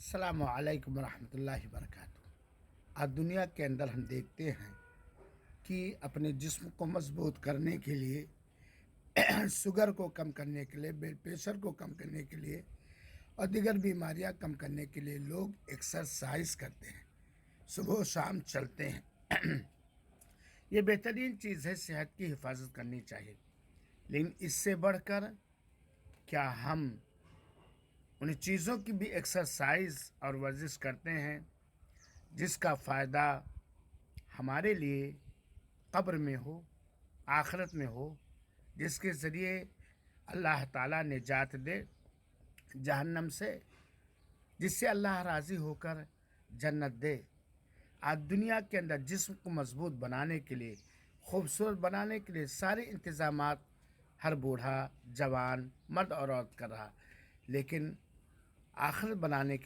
السلام علیکم ورحمۃ اللہ وبرکاتہ۔ آج دنیا کے اندر ہم دیکھتے ہیں کہ اپنے جسم کو مضبوط کرنے کے لیے، شوگر کو کم کرنے کے لیے، بلڈ پریشر کو کم کرنے کے لیے اور دیگر بیماریاں کم کرنے کے لیے لوگ ایکسرسائز کرتے ہیں، صبح و شام چلتے ہیں۔ یہ بہترین چیز ہے، صحت کی حفاظت کرنی چاہیے، لیکن اس سے بڑھ کر کیا ہم ان چیزوں کی بھی ایکسرسائز اور ورزش کرتے ہیں جس کا فائدہ ہمارے لیے قبر میں ہو، آخرت میں ہو، جس کے ذریعے اللہ تعالیٰ نجات دے جہنم سے، جس سے اللہ راضی ہو کر جنت دے۔ آج دنیا کے اندر جسم کو مضبوط بنانے کے لیے، خوبصورت بنانے کے لیے سارے انتظامات ہر بوڑھا، جوان، مرد اور عورت کر رہا، لیکن آخرت بنانے کے